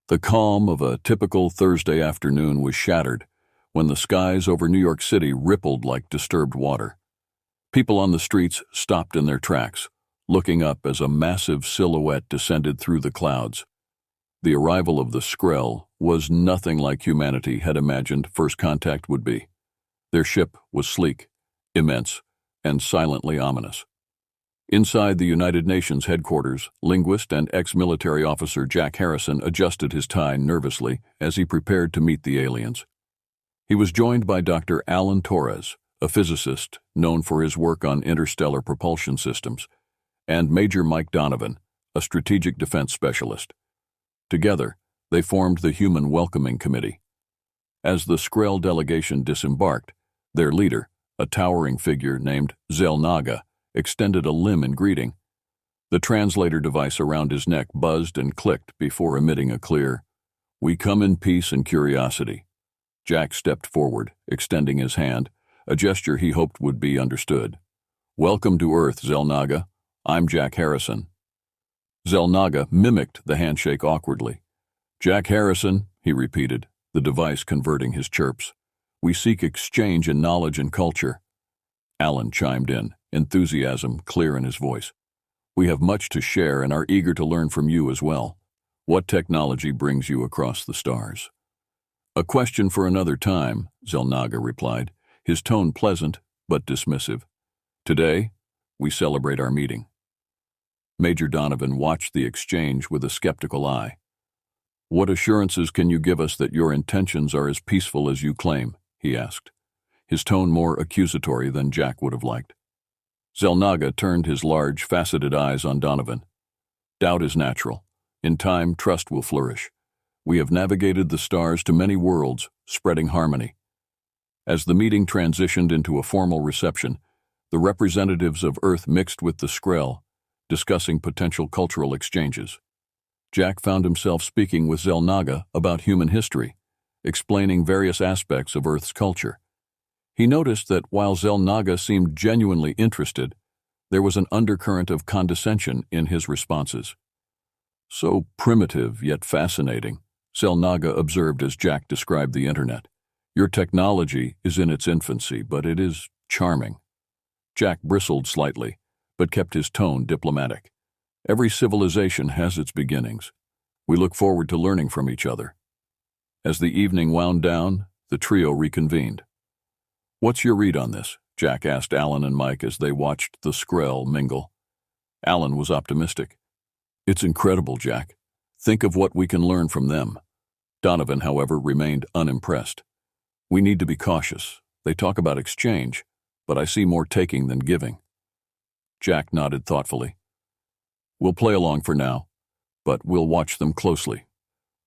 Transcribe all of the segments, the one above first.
The calm of a typical Thursday afternoon was shattered when the skies over New York City rippled like disturbed water. People on the streets stopped in their tracks, looking up as a massive silhouette descended through the clouds. The arrival of the Skrell was nothing like humanity had imagined first contact would be. Their ship was sleek, immense, and silently ominous. Inside the United Nations headquarters, linguist and ex-military officer Jack Harrison adjusted his tie nervously as he prepared to meet the aliens. He was joined by Dr. Alan Torres, a physicist known for his work on interstellar propulsion systems, and Major Mike Donovan, a strategic defense specialist. Together, they formed the Human Welcoming Committee. As the Skrell delegation disembarked, their leader, a towering figure named Xel'Naga, extended a limb in greeting. The translator device around his neck buzzed and clicked before emitting a clear, "We come in peace and curiosity." Jack stepped forward, extending his hand, a gesture he hoped would be understood. "Welcome to Earth, Xel'Naga. I'm Jack Harrison." Xel'Naga mimicked the handshake awkwardly. "Jack Harrison," he repeated, the device converting his chirps. "We seek exchange in knowledge and culture." Alan chimed in, enthusiasm clear in his voice. "We have much to share and are eager to learn from you as well. What technology brings you across the stars?" "A question for another time," Xel'Naga replied, his tone pleasant but dismissive. "Today, we celebrate our meeting." Major Donovan watched the exchange with a skeptical eye. "What assurances can you give us that your intentions are as peaceful as you claim?" he asked, his tone more accusatory than Jack would have liked. Xel'Naga turned his large, faceted eyes on Donovan. "Doubt is natural. In time, trust will flourish. We have navigated the stars to many worlds, spreading harmony." As the meeting transitioned into a formal reception, the representatives of Earth mixed with the Skrell, discussing potential cultural exchanges. Jack found himself speaking with Xel'Naga about human history, explaining various aspects of Earth's culture. He noticed that while Xel'Naga seemed genuinely interested, there was an undercurrent of condescension in his responses. "So primitive yet fascinating," Xel'Naga observed as Jack described the Internet. "Your technology is in its infancy, but it is charming." Jack bristled slightly, but kept his tone diplomatic. "Every civilization has its beginnings. We look forward to learning from each other." As the evening wound down, the trio reconvened. "What's your read on this?" Jack asked Alan and Mike as they watched the Skrell mingle. Alan was optimistic. "It's incredible, Jack. Think of what we can learn from them." Donovan, however, remained unimpressed. "We need to be cautious. They talk about exchange, but I see more taking than giving." Jack nodded thoughtfully. "We'll play along for now, but we'll watch them closely.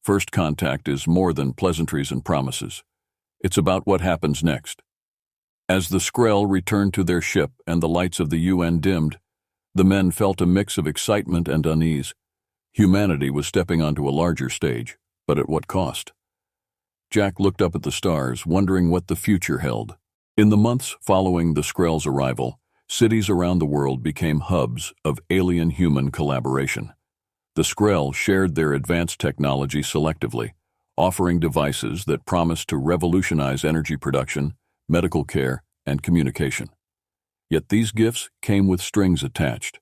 First contact is more than pleasantries and promises. It's about what happens next." As the Skrell returned to their ship and the lights of the UN dimmed, the men felt a mix of excitement and unease. Humanity was stepping onto a larger stage, but at what cost? Jack looked up at the stars, wondering what the future held. In the months following the Skrell's arrival, cities around the world became hubs of alien-human collaboration. The Skrell shared their advanced technology selectively, offering devices that promised to revolutionize energy production, medical care, and communication. Yet these gifts came with strings attached.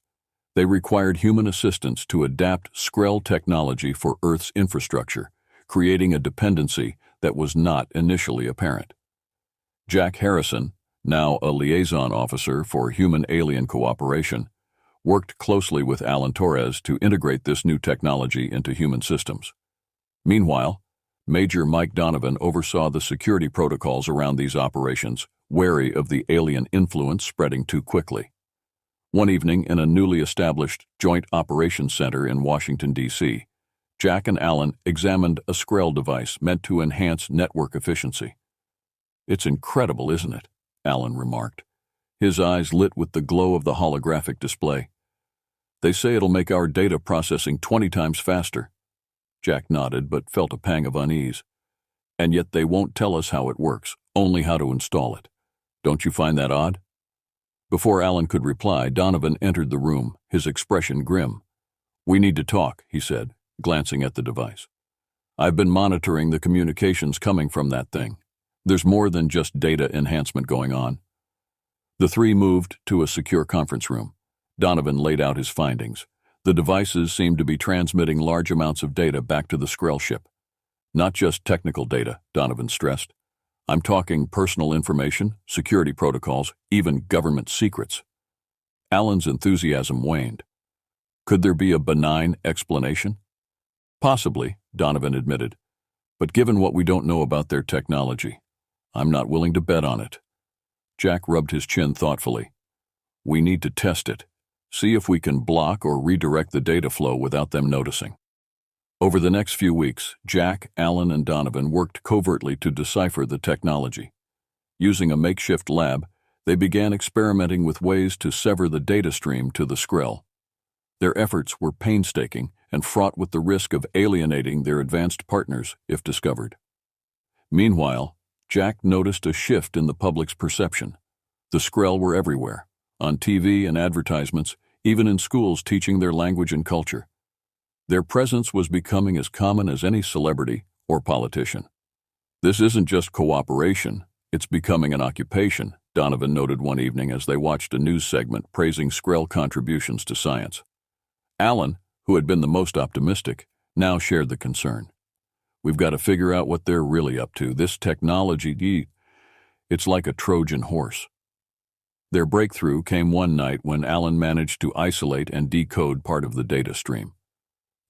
They required human assistance to adapt Skrell technology for Earth's infrastructure, creating a dependency that was not initially apparent. Jack Harrison, now a liaison officer for human-alien cooperation, worked closely with Alan Torres to integrate this new technology into human systems. Meanwhile, Major Mike Donovan oversaw the security protocols around these operations, wary of the alien influence spreading too quickly. One evening in a newly established Joint Operations Center in Washington, D.C., Jack and Alan examined a Skrell device meant to enhance network efficiency. "It's incredible, isn't it?" Alan remarked. His eyes lit with the glow of the holographic display. "They say it'll make our data processing 20 times faster." Jack nodded but felt a pang of unease. "And yet they won't tell us how it works, only how to install it. Don't you find that odd?" Before Alan could reply, Donovan entered the room, his expression grim. "We need to talk," he said, glancing at the device. I've been monitoring the communications coming from that thing. There's more than just data enhancement going on. The three moved to a secure conference room. Donovan laid out his findings. The devices seemed to be transmitting large amounts of data back to the Skrell ship. Not just technical data, Donovan stressed. I'm talking personal information, security protocols, even government secrets. Alan's enthusiasm waned. Could there be a benign explanation? Possibly, Donovan admitted. But given what we don't know about their technology, I'm not willing to bet on it. Jack rubbed his chin thoughtfully. We need to test it. See if we can block or redirect the data flow without them noticing. Over the next few weeks, Jack, Alan, and Donovan worked covertly to decipher the technology. Using a makeshift lab, they began experimenting with ways to sever the data stream to the Skrell. Their efforts were painstaking and fraught with the risk of alienating their advanced partners if discovered. Meanwhile, Jack noticed a shift in the public's perception. The Skrell were everywhere, on TV and advertisements, even in schools teaching their language and culture. Their presence was becoming as common as any celebrity or politician. This isn't just cooperation, it's becoming an occupation, Donovan noted one evening as they watched a news segment praising Skrell contributions to science. Alan, who had been the most optimistic, now shared the concern. We've got to figure out what they're really up to. This technology, it's like a Trojan horse. Their breakthrough came one night when Alan managed to isolate and decode part of the data stream.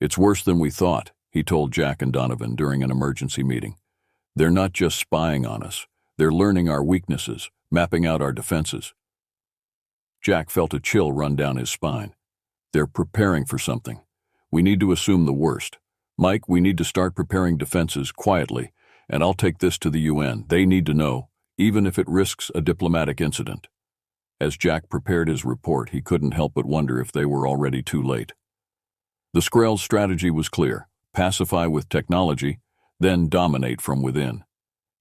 It's worse than we thought, he told Jack and Donovan during an emergency meeting. They're not just spying on us. They're learning our weaknesses, mapping out our defenses. Jack felt a chill run down his spine. They're preparing for something. We need to assume the worst. Mike, we need to start preparing defenses quietly, and I'll take this to the UN. They need to know, even if it risks a diplomatic incident. As Jack prepared his report, he couldn't help but wonder if they were already too late. The Skrell's strategy was clear: pacify with technology, then dominate from within.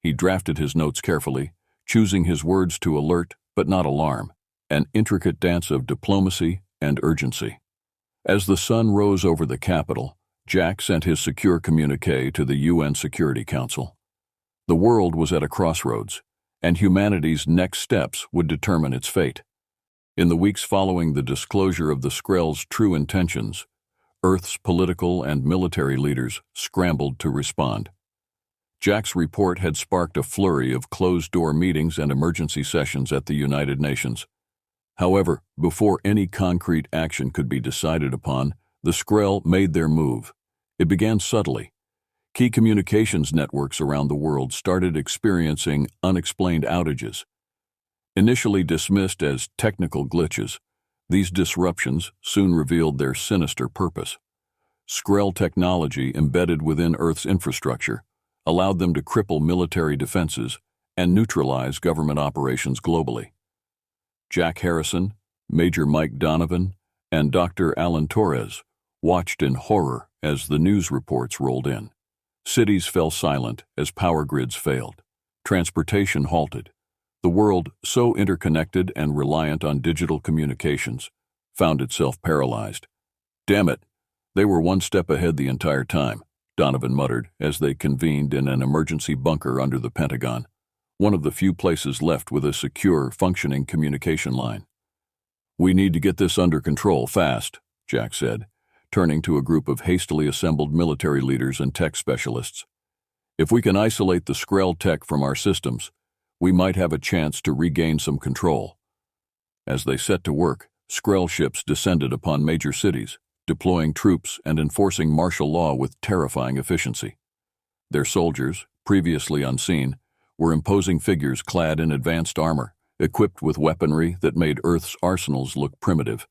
He drafted his notes carefully, choosing his words to alert but not alarm, an intricate dance of diplomacy and urgency. As the sun rose over the capital, Jack sent his secure communiqué to the UN Security Council. The world was at a crossroads, and humanity's next steps would determine its fate. In the weeks following the disclosure of the Skrell's true intentions, Earth's political and military leaders scrambled to respond. Jack's report had sparked a flurry of closed-door meetings and emergency sessions at the United Nations. However, before any concrete action could be decided upon, the Skrell made their move. It began subtly. Key communications networks around the world started experiencing unexplained outages. Initially dismissed as technical glitches, these disruptions soon revealed their sinister purpose. Skrell technology embedded within Earth's infrastructure allowed them to cripple military defenses and neutralize government operations globally. Jack Harrison, Major Mike Donovan, and Dr. Alan Torres watched in horror as the news reports rolled in. Cities fell silent as power grids failed. Transportation halted. The world, so interconnected and reliant on digital communications, found itself paralyzed. Damn it, they were one step ahead the entire time, Donovan muttered as they convened in an emergency bunker under the Pentagon, one of the few places left with a secure, functioning communication line. We need to get this under control fast, Jack said, turning to a group of hastily assembled military leaders and tech specialists. If we can isolate the Skrell tech from our systems, we might have a chance to regain some control. As they set to work, Skrell ships descended upon major cities, deploying troops and enforcing martial law with terrifying efficiency. Their soldiers, previously unseen, were imposing figures clad in advanced armor, equipped with weaponry that made Earth's arsenals look primitive.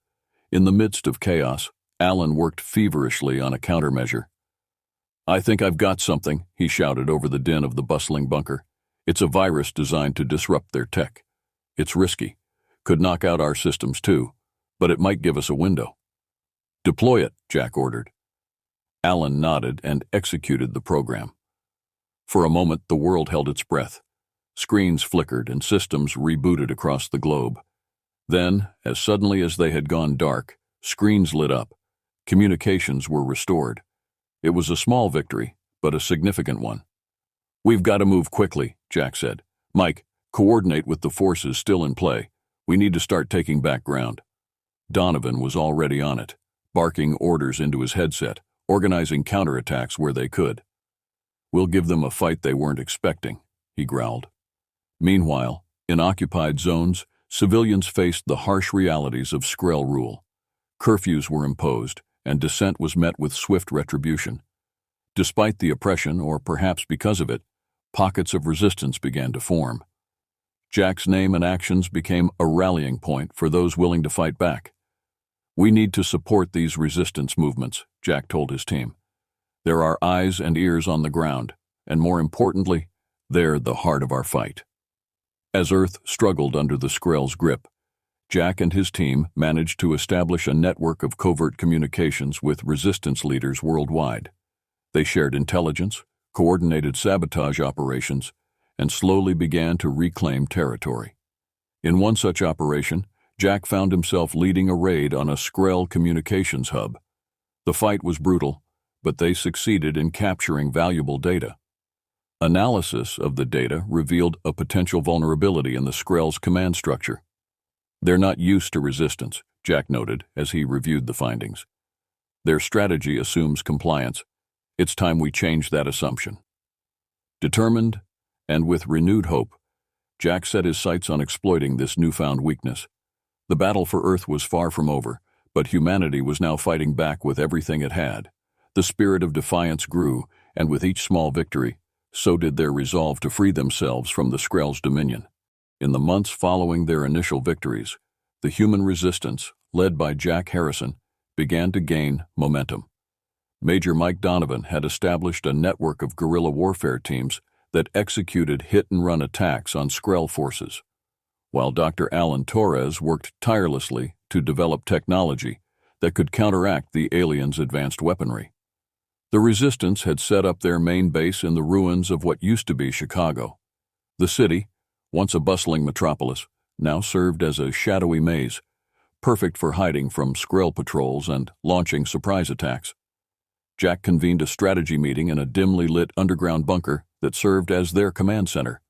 In the midst of chaos, Alan worked feverishly on a countermeasure. I think I've got something, he shouted over the din of the bustling bunker. It's a virus designed to disrupt their tech. It's risky. Could knock out our systems too, but it might give us a window. Deploy it, Jack ordered. Alan nodded and executed the program. For a moment, the world held its breath. Screens flickered and systems rebooted across the globe. Then, as suddenly as they had gone dark, screens lit up. Communications were restored. It was a small victory, but a significant one. "We've got to move quickly," Jack said. "Mike, coordinate with the forces still in play. We need to start taking back ground." Donovan was already on it, barking orders into his headset, organizing counterattacks where they could. "We'll give them a fight they weren't expecting," he growled. Meanwhile, in occupied zones, civilians faced the harsh realities of Skrell rule. Curfews were imposed, and dissent was met with swift retribution. Despite the oppression, or perhaps because of it, pockets of resistance began to form. Jack's name and actions became a rallying point for those willing to fight back. "We need to support these resistance movements," Jack told his team. "There are eyes and ears on the ground, and more importantly, they're the heart of our fight." As Earth struggled under the Skrell's grip, Jack and his team managed to establish a network of covert communications with resistance leaders worldwide. They shared intelligence, coordinated sabotage operations, and slowly began to reclaim territory. In one such operation, Jack found himself leading a raid on a Skrell communications hub. The fight was brutal, but they succeeded in capturing valuable data. Analysis of the data revealed a potential vulnerability in the Skrell's command structure. "They're not used to resistance," Jack noted as he reviewed the findings. "Their strategy assumes compliance. It's time we change that assumption." Determined, and with renewed hope, Jack set his sights on exploiting this newfound weakness. The battle for Earth was far from over, but humanity was now fighting back with everything it had. The spirit of defiance grew, and with each small victory, so did their resolve to free themselves from the Skrell's dominion. In the months following their initial victories, the human resistance, led by Jack Harrison, began to gain momentum. Major Mike Donovan had established a network of guerrilla warfare teams that executed hit-and-run attacks on Skrell forces, while Dr. Alan Torres worked tirelessly to develop technology that could counteract the aliens' advanced weaponry. The resistance had set up their main base in the ruins of what used to be Chicago. The city, once a bustling metropolis, now served as a shadowy maze, perfect for hiding from Skrell patrols and launching surprise attacks. Jack convened a strategy meeting in a dimly lit underground bunker that served as their command center.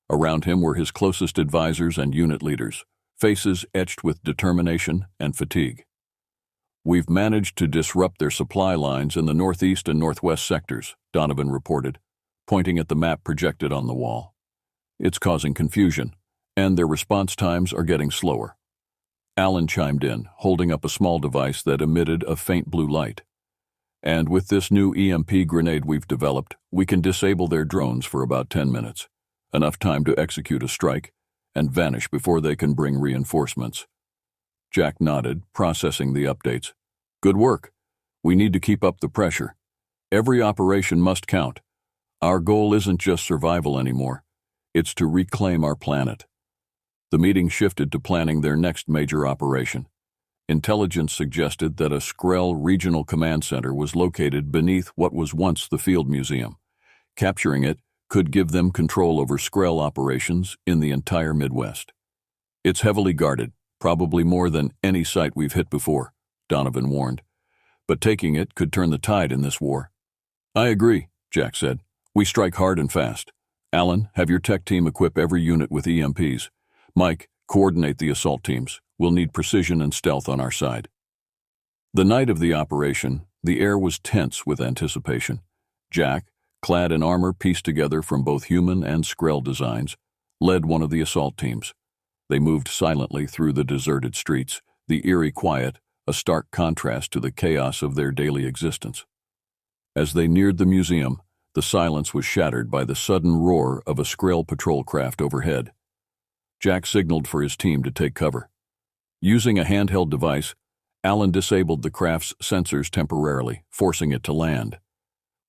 Around him were his closest advisors and unit leaders, faces etched with determination and fatigue. "We've managed to disrupt their supply lines in the northeast and northwest sectors," Donovan reported, pointing at the map projected on the wall. "It's causing confusion, and their response times are getting slower." Alan chimed in, holding up a small device that emitted a faint blue light. "And with this new EMP grenade we've developed, we can disable their drones for about 10 minutes, enough time to execute a strike and vanish before they can bring reinforcements." Jack nodded, processing the updates. "Good work. We need to keep up the pressure. Every operation must count. Our goal isn't just survival anymore. It's to reclaim our planet." The meeting shifted to planning their next major operation. Intelligence suggested that a Skrell regional command center was located beneath what was once the Field Museum. Capturing it could give them control over Skrell operations in the entire Midwest. "It's heavily guarded, probably more than any site we've hit before," Donovan warned. "But taking it could turn the tide in this war." "I agree," Jack said. "We strike hard and fast. Alan, have your tech team equip every unit with EMPs. Mike, coordinate the assault teams. We'll need precision and stealth on our side." The night of the operation, the air was tense with anticipation. Jack, clad in armor pieced together from both human and Skrell designs, led one of the assault teams. They moved silently through the deserted streets, the eerie quiet a stark contrast to the chaos of their daily existence. As they neared the museum, the silence was shattered by the sudden roar of a Skrell patrol craft overhead. Jack signaled for his team to take cover. Using a handheld device, Alan disabled the craft's sensors temporarily, forcing it to land.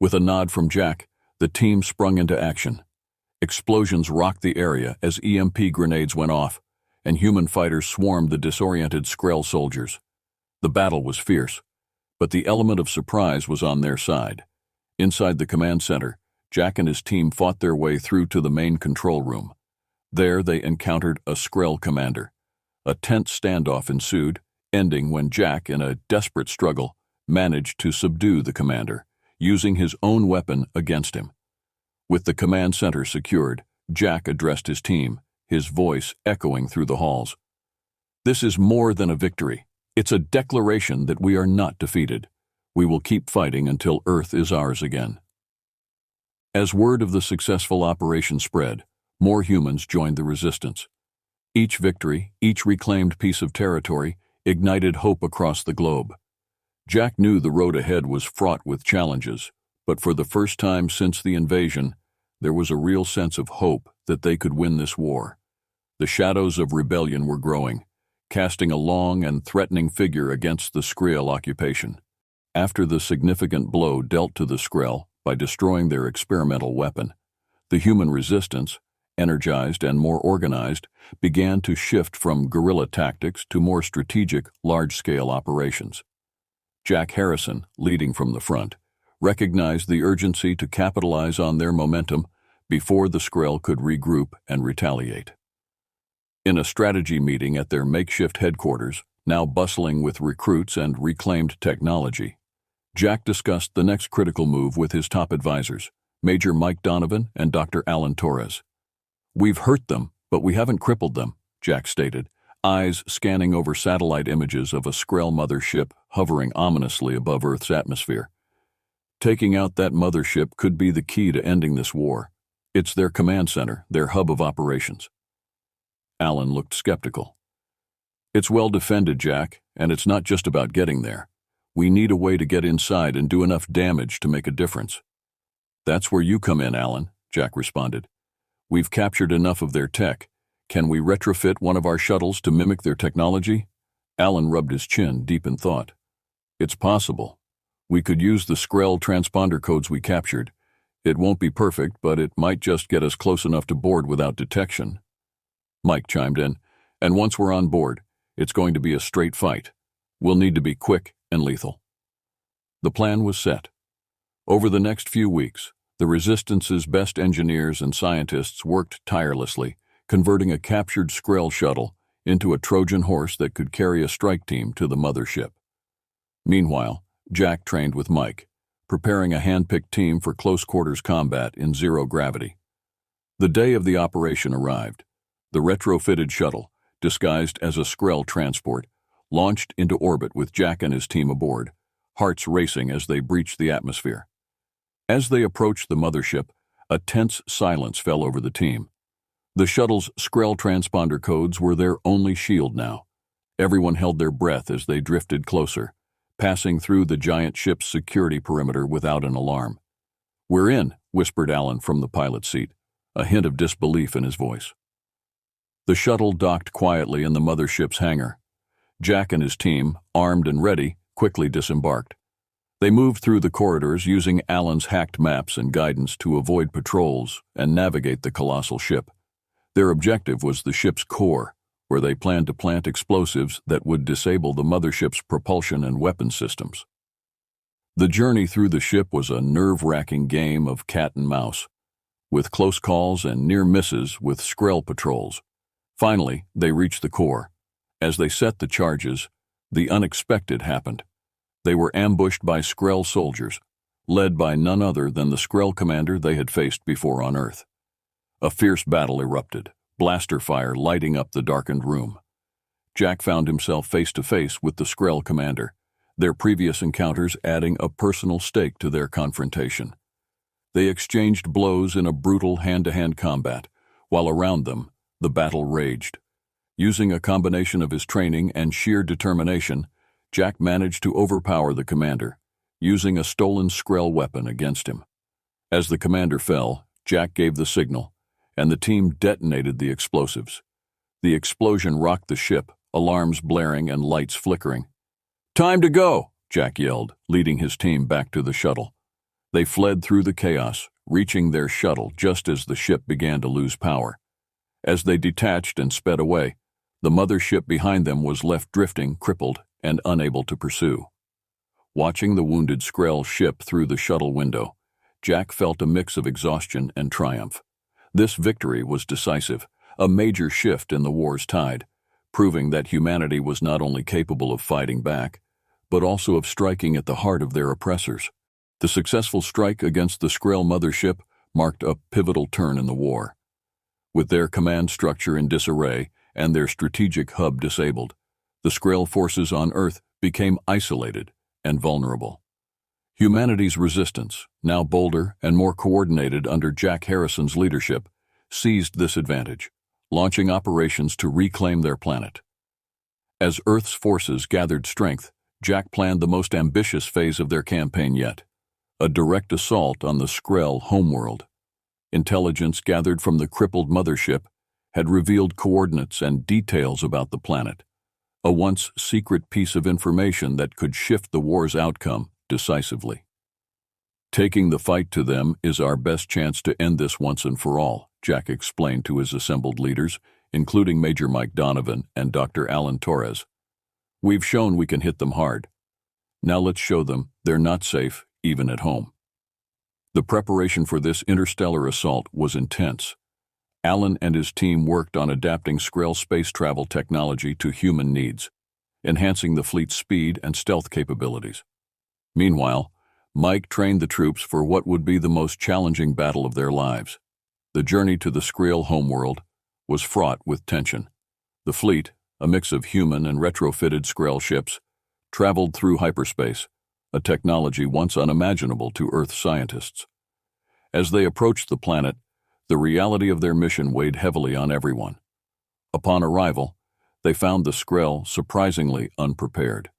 With a nod from Jack, the team sprung into action. Explosions rocked the area as EMP grenades went off, and human fighters swarmed the disoriented Skrell soldiers. The battle was fierce, but the element of surprise was on their side. Inside the command center, Jack and his team fought their way through to the main control room. There they encountered a Skrell commander. A tense standoff ensued, ending when Jack, in a desperate struggle, managed to subdue the commander, using his own weapon against him. With the command center secured, Jack addressed his team, his voice echoing through the halls. "This is more than a victory. It's a declaration that we are not defeated. We will keep fighting until Earth is ours again." As word of the successful operation spread, more humans joined the resistance. Each victory, each reclaimed piece of territory, ignited hope across the globe. Jack knew the road ahead was fraught with challenges, but for the first time since the invasion, there was a real sense of hope that they could win this war. The shadows of rebellion were growing, casting a long and threatening figure against the Skrill occupation. After the significant blow dealt to the Skrill by destroying their experimental weapon, the human resistance, energized and more organized, began to shift from guerrilla tactics to more strategic, large-scale operations. Jack Harrison, leading from the front, recognized the urgency to capitalize on their momentum before the Skrill could regroup and retaliate. In a strategy meeting at their makeshift headquarters, now bustling with recruits and reclaimed technology, Jack discussed the next critical move with his top advisors, Major Mike Donovan and Dr. Alan Torres. "We've hurt them, but we haven't crippled them," Jack stated, eyes scanning over satellite images of a Skrill mothership hovering ominously above Earth's atmosphere. "Taking out that mothership could be the key to ending this war. It's their command center, their hub of operations." Alan looked skeptical. "It's well defended, Jack, and it's not just about getting there. We need a way to get inside and do enough damage to make a difference." "That's where you come in, Alan," Jack responded. "We've captured enough of their tech. Can we retrofit one of our shuttles to mimic their technology?" Alan rubbed his chin, deep in thought. "It's possible. We could use the Skrill transponder codes we captured. It won't be perfect, but it might just get us close enough to board without detection." Mike chimed in, "And once we're on board, it's going to be a straight fight. We'll need to be quick and lethal." The plan was set. Over the next few weeks, the Resistance's best engineers and scientists worked tirelessly, converting a captured Skrill shuttle into a Trojan horse that could carry a strike team to the mothership. Meanwhile, Jack trained with Mike, preparing a hand-picked team for close-quarters combat in zero gravity. The day of the operation arrived. The retrofitted shuttle, disguised as a Skrill transport, launched into orbit with Jack and his team aboard, hearts racing as they breached the atmosphere. As they approached the mothership, a tense silence fell over the team. The shuttle's Skrill transponder codes were their only shield now. Everyone held their breath as they drifted closer, passing through the giant ship's security perimeter without an alarm. "We're in," whispered Alan from the pilot's seat, a hint of disbelief in his voice. The shuttle docked quietly in the mothership's hangar. Jack and his team, armed and ready, quickly disembarked. They moved through the corridors using Alan's hacked maps and guidance to avoid patrols and navigate the colossal ship. Their objective was the ship's core, where they planned to plant explosives that would disable the mothership's propulsion and weapon systems. The journey through the ship was a nerve-wracking game of cat and mouse, with close calls and near misses with Skrill patrols. Finally, they reached the core. As they set the charges, the unexpected happened. They were ambushed by Skrill soldiers, led by none other than the Skrill commander they had faced before on Earth. A fierce battle erupted, blaster fire lighting up the darkened room. Jack found himself face to face with the Skrill commander, their previous encounters adding a personal stake to their confrontation. They exchanged blows in a brutal hand-to-hand combat, while around them, the battle raged. Using a combination of his training and sheer determination, Jack managed to overpower the commander, using a stolen Skrill weapon against him. As the commander fell, Jack gave the signal, and the team detonated the explosives. The explosion rocked the ship, alarms blaring and lights flickering. "Time to go!" Jack yelled, leading his team back to the shuttle. They fled through the chaos, reaching their shuttle just as the ship began to lose power. As they detached and sped away, the mothership behind them was left drifting, crippled, and unable to pursue. Watching the wounded Skrill ship through the shuttle window, Jack felt a mix of exhaustion and triumph. This victory was decisive, a major shift in the war's tide, proving that humanity was not only capable of fighting back, but also of striking at the heart of their oppressors. The successful strike against the Skrull mothership marked a pivotal turn in the war. With their command structure in disarray and their strategic hub disabled, the Skrull forces on Earth became isolated and vulnerable. Humanity's resistance, now bolder and more coordinated under Jack Harrison's leadership, seized this advantage, launching operations to reclaim their planet. As Earth's forces gathered strength, Jack planned the most ambitious phase of their campaign yet, a direct assault on the Skrull homeworld. Intelligence gathered from the crippled mothership had revealed coordinates and details about the planet, a once secret piece of information that could shift the war's outcome decisively. Taking the fight to them is our best chance to end this once and for all, Jack explained to his assembled leaders, including Major Mike Donovan and Dr. Alan Torres. We've shown we can hit them hard. Now let's show them they're not safe even at home. The preparation for this interstellar assault was intense. Alan and his team worked on adapting Skrull space travel technology to human needs, enhancing the fleet's speed and stealth capabilities. Meanwhile, Mike trained the troops for what would be the most challenging battle of their lives. The journey to the Skrull homeworld was fraught with tension. The fleet, a mix of human and retrofitted Skrull ships, traveled through hyperspace, a technology once unimaginable to Earth scientists. As they approached the planet, the reality of their mission weighed heavily on everyone. Upon arrival, they found the Skrull surprisingly unprepared.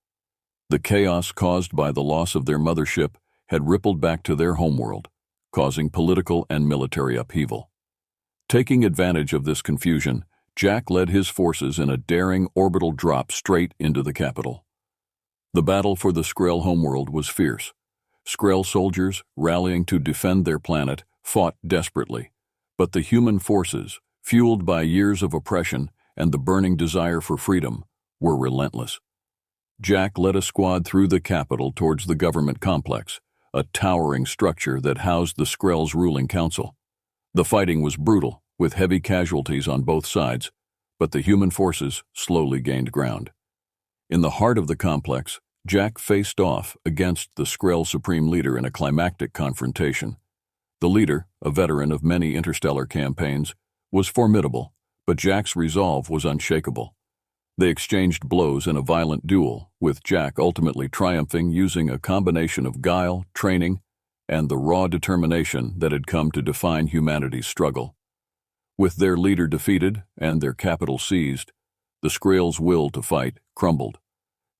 The chaos caused by the loss of their mothership had rippled back to their homeworld, causing political and military upheaval. Taking advantage of this confusion, Jack led his forces in a daring orbital drop straight into the capital. The battle for the Skrull homeworld was fierce. Skrull soldiers, rallying to defend their planet, fought desperately, but the human forces, fueled by years of oppression and the burning desire for freedom, were relentless. Jack led a squad through the capital towards the government complex, a towering structure that housed the Skrull's ruling council. The fighting was brutal, with heavy casualties on both sides, but the human forces slowly gained ground. In the heart of the complex, Jack faced off against the Skrull Supreme Leader in a climactic confrontation. The leader, a veteran of many interstellar campaigns, was formidable, but Jack's resolve was unshakable. They exchanged blows in a violent duel, with Jack ultimately triumphing using a combination of guile, training, and the raw determination that had come to define humanity's struggle. With their leader defeated and their capital seized, the Skrull's will to fight crumbled.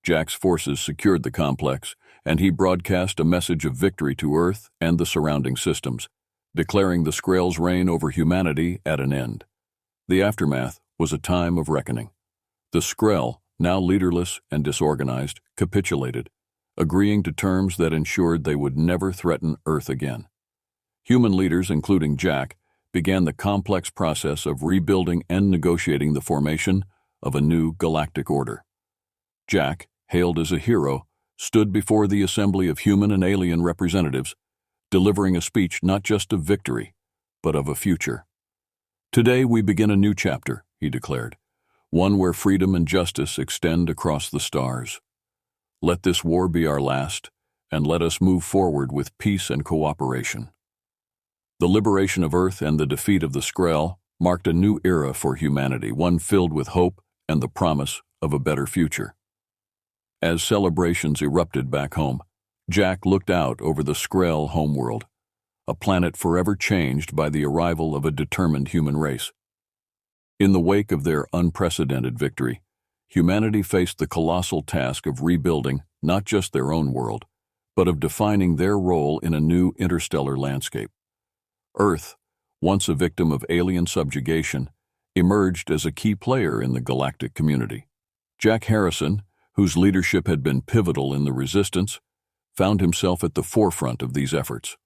Jack's forces secured the complex, and he broadcast a message of victory to Earth and the surrounding systems, declaring the Skrull's reign over humanity at an end. The aftermath was a time of reckoning. The Skrull, now leaderless and disorganized, capitulated, agreeing to terms that ensured they would never threaten Earth again. Human leaders, including Jack, began the complex process of rebuilding and negotiating the formation of a new galactic order. Jack, hailed as a hero, stood before the assembly of human and alien representatives, delivering a speech not just of victory, but of a future. "Today we begin a new chapter," he declared, "one where freedom and justice extend across the stars. Let this war be our last, and let us move forward with peace and cooperation." The liberation of Earth and the defeat of the Skrull marked a new era for humanity, one filled with hope and the promise of a better future. As celebrations erupted back home, Jack looked out over the Skrull homeworld, a planet forever changed by the arrival of a determined human race. In the wake of their unprecedented victory, humanity faced the colossal task of rebuilding not just their own world, but of defining their role in a new interstellar landscape. Earth, once a victim of alien subjugation, emerged as a key player in the galactic community. Jack Harrison, whose leadership had been pivotal in the resistance, found himself at the forefront of these efforts.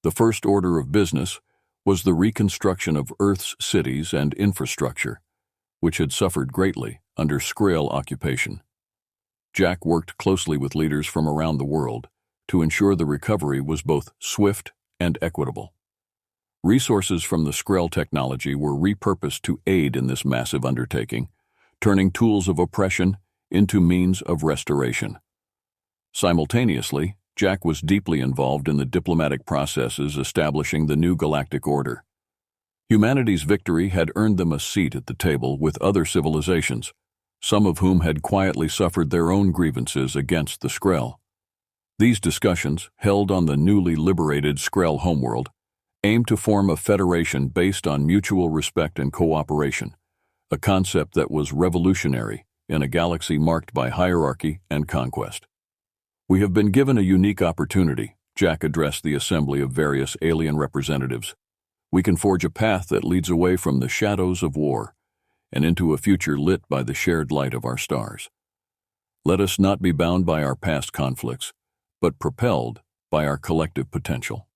The first order of business was the reconstruction of Earth's cities and infrastructure, which had suffered greatly under Skrull occupation. Jack worked closely with leaders from around the world to ensure the recovery was both swift and equitable. Resources from the Skrull technology were repurposed to aid in this massive undertaking, turning tools of oppression into means of restoration. Simultaneously, Jack was deeply involved in the diplomatic processes establishing the new galactic order. Humanity's victory had earned them a seat at the table with other civilizations, some of whom had quietly suffered their own grievances against the Skrell. These discussions, held on the newly liberated Skrell homeworld, aimed to form a federation based on mutual respect and cooperation, a concept that was revolutionary in a galaxy marked by hierarchy and conquest. "We have been given a unique opportunity," Jack addressed the assembly of various alien representatives. "We can forge a path that leads away from the shadows of war and into a future lit by the shared light of our stars. Let us not be bound by our past conflicts, but propelled by our collective potential."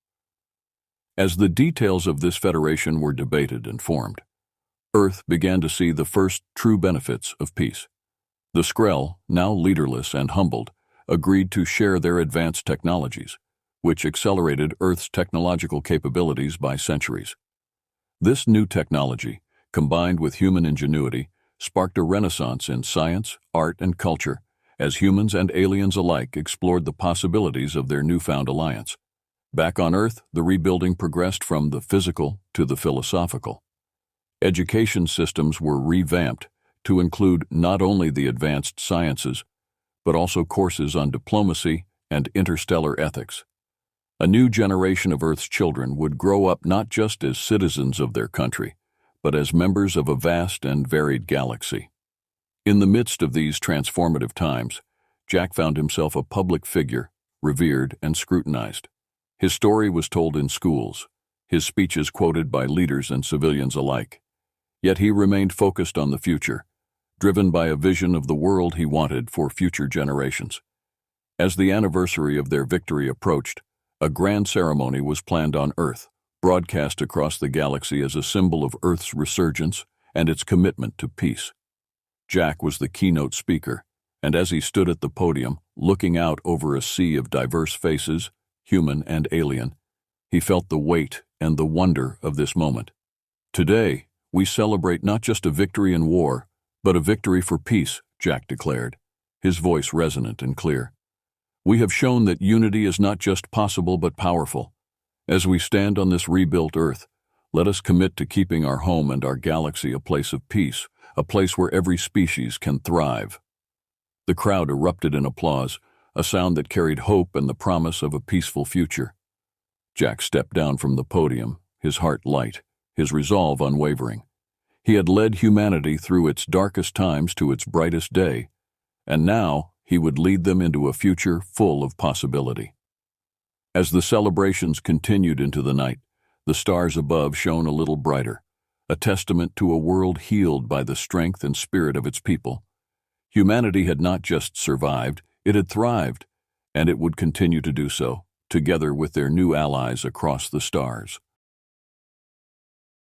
As the details of this federation were debated and formed, Earth began to see the first true benefits of peace. The Skrell, now leaderless and humbled, agreed to share their advanced technologies, which accelerated Earth's technological capabilities by centuries. This new technology, combined with human ingenuity, sparked a renaissance in science, art, and culture as humans and aliens alike explored the possibilities of their newfound alliance. Back on Earth, the rebuilding progressed from the physical to the philosophical. Education systems were revamped to include not only the advanced sciences, but also courses on diplomacy and interstellar ethics. A new generation of Earth's children would grow up not just as citizens of their country, but as members of a vast and varied galaxy. In the midst of these transformative times, Jack found himself a public figure, revered and scrutinized. His story was told in schools, his speeches quoted by leaders and civilians alike. Yet he remained focused on the future, driven by a vision of the world he wanted for future generations. As the anniversary of their victory approached, a grand ceremony was planned on Earth, broadcast across the galaxy as a symbol of Earth's resurgence and its commitment to peace. Jack was the keynote speaker, and as he stood at the podium, looking out over a sea of diverse faces, human and alien, he felt the weight and the wonder of this moment. "Today, we celebrate not just a victory in war, but a victory for peace," Jack declared, his voice resonant and clear. "We have shown that unity is not just possible but powerful. As we stand on this rebuilt Earth, let us commit to keeping our home and our galaxy a place of peace, a place where every species can thrive." The crowd erupted in applause, a sound that carried hope and the promise of a peaceful future. Jack stepped down from the podium, his heart light, his resolve unwavering. He had led humanity through its darkest times to its brightest day, and now he would lead them into a future full of possibility. As the celebrations continued into the night, the stars above shone a little brighter, a testament to a world healed by the strength and spirit of its people. Humanity had not just survived, it had thrived, and it would continue to do so, together with their new allies across the stars.